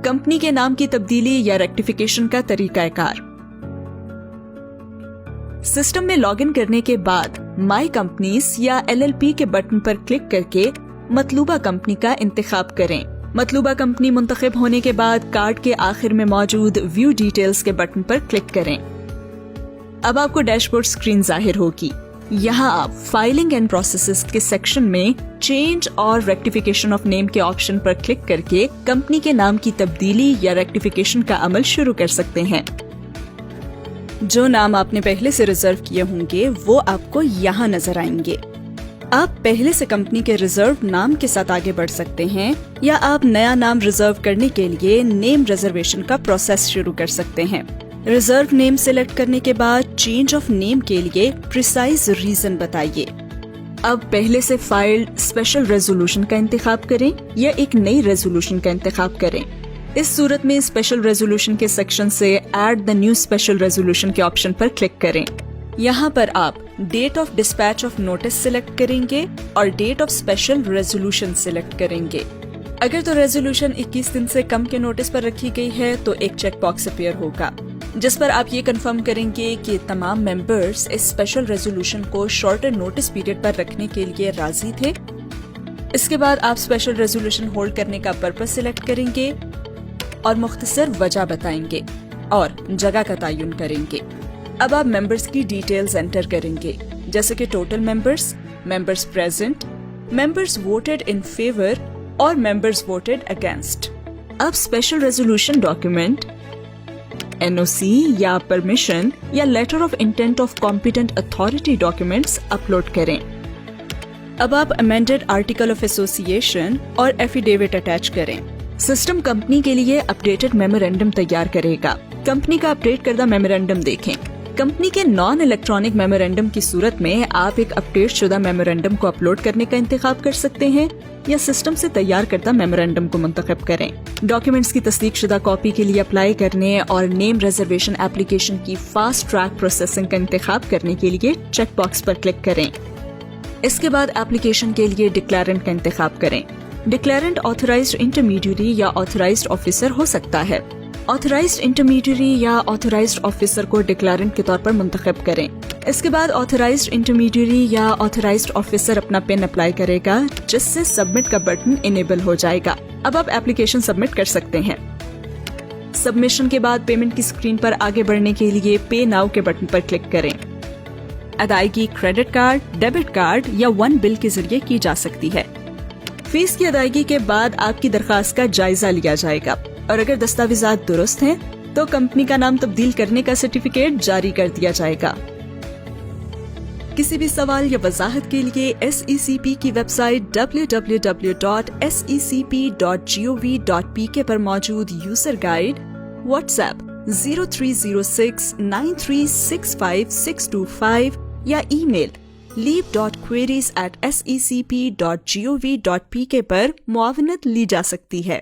Company کے نام کی تبدیلی یا ریکٹیفیکیشن کا طریقہ کار۔ سسٹم میں لاگ ان کرنے کے بعد مائی کمپنیز یا LLP کے بٹن پر کلک کر کے مطلوبہ کمپنی کا انتخاب کریں۔ مطلوبہ کمپنی منتخب ہونے کے بعد کارڈ کے آخر میں موجود ویو ڈیٹیلز کے بٹن پر کلک کریں۔ اب آپ کو ڈیش بورڈ اسکرین ظاہر ہوگی۔ یہاں آپ فائلنگ اینڈ پروسیسز کے سیکشن میں چینج اور ریکٹیفیکیشن آف نیم کے آپشن پر کلک کر کے کمپنی کے نام کی تبدیلی یا ریکٹیفیکیشن کا عمل شروع کر سکتے ہیں۔ جو نام آپ نے پہلے سے ریزرو کیے ہوں گے وہ آپ کو یہاں نظر آئیں گے۔ آپ پہلے سے کمپنی کے ریزرو نام کے ساتھ آگے بڑھ سکتے ہیں یا آپ نیا نام ریزرو کرنے کے لیے نیم ریزرویشن کا پروسیس شروع کر سکتے ہیں۔ ریزرو نیم سلیکٹ کرنے کے بعد چینج آف نیم کے لیے پریسائز ریزن بتائیے۔ اب پہلے سے فائلڈ اسپیشل ریزولوشن کا انتخاب کریں یا ایک نئی ریزولوشن کا انتخاب کریں۔ اس صورت میں اسپیشل ریزولوشن کے سیکشن سے add the new special resolution کے آپشن پر کلک کریں۔ یہاں پر آپ date of dispatch of notice select کریں گے اور date of special resolution select کریں گے۔ اگر تو ریزولوشن 21 دن سے کم کے نوٹس پر رکھی گئی ہے تو ایک چیک باکس اپیئر ہوگا جس پر آپ یہ کنفرم کریں گے کہ تمام ممبرز اس اسپیشل ریزولوشن کو شارٹر نوٹس پیریڈ پر رکھنے کے لیے راضی تھے۔ اس کے بعد آپ اسپیشل ریزولوشن ہولڈ کرنے کا پرپس سلیکٹ کریں گے اور مختصر وجہ بتائیں گے اور جگہ کا تعین کریں گے۔ اب آپ ممبرز کی ڈیٹیلز انٹر کریں گے جیسے کہ total members, members present, members voted in favour اور ممبرز ووٹڈ اگینسٹ۔ اب اسپیشل ریزولوشن ڈاکیومنٹ، NOC یا پرمیشن یا letter of intent of competent authority documents upload کریں۔ اب آپ امینڈڈ آرٹیکل آف ایسوسیشن اور ایفیڈیوٹ اٹیچ کریں۔ سسٹم کمپنی کے لیے اپڈیٹڈ میمورینڈم تیار کرے گا۔ کمپنی کا اپڈیٹ کردہ میمورینڈم دیکھیں۔ کمپنی کے نان الیکٹرانک میمورینڈم کی صورت میں آپ ایک اپڈیٹ شدہ میمورینڈم کو اپلوڈ کرنے کا انتخاب کر سکتے ہیں یا سسٹم سے تیار کردہ میمورینڈم کو منتخب کریں۔ ڈاکیومنٹس کی تصدیق شدہ کاپی کے لیے اپلائی کرنے اور نیم ریزرویشن ایپلیکیشن کی فاسٹ ٹریک پروسیسنگ کا انتخاب کرنے کے لیے چیک باکس پر کلک کریں۔ اس کے بعد ایپلیکیشن کے لیے ڈکلیرنٹ کا انتخاب کریں۔ ڈکلیرنٹ آتھورائزڈ انٹرمیڈیری یا آتھورائزڈ آفیسر ہو سکتا ہے۔ آتھورائزڈ انٹرمیڈیری یا آتھورائزڈ آفیسر کو ڈکلیرنٹ کے طور پر منتخب کریں۔ اس کے بعد آتھورائزڈ انٹرمیڈیری یا آتھورائزڈ آفیسر اپنا پن اپلائی کرے گا جس سے سبمٹ کا بٹن انیبل ہو جائے گا۔ اب آپ ایپلیکیشن سبمٹ کر سکتے ہیں۔ سبمیشن کے بعد پیمنٹ کی اسکرین پر آگے بڑھنے کے لیے پے ناؤ کے بٹن پر کلک کریں۔ ادائیگی کریڈٹ کارڈ، ڈیبٹ کارڈ یا ون بل کے ذریعے کی جا سکتی ہے۔ فیس کی ادائیگی کے بعد آپ کی درخواست کا جائزہ لیا جائے گا اور اگر دستاویزات درست ہیں تو کمپنی کا نام تبدیل کرنے کا سرٹیفکیٹ جاری کر دیا جائے گا۔ کسی بھی سوال یا وضاحت کے لیے SECP کی ویب سائٹ www.secp.gov.pk پر موجود یوزر گائیڈ، واٹس ایپ 0306936565 یا ای میل leap.queries@secp.gov.pk پر معاونت لی جا سکتی ہے۔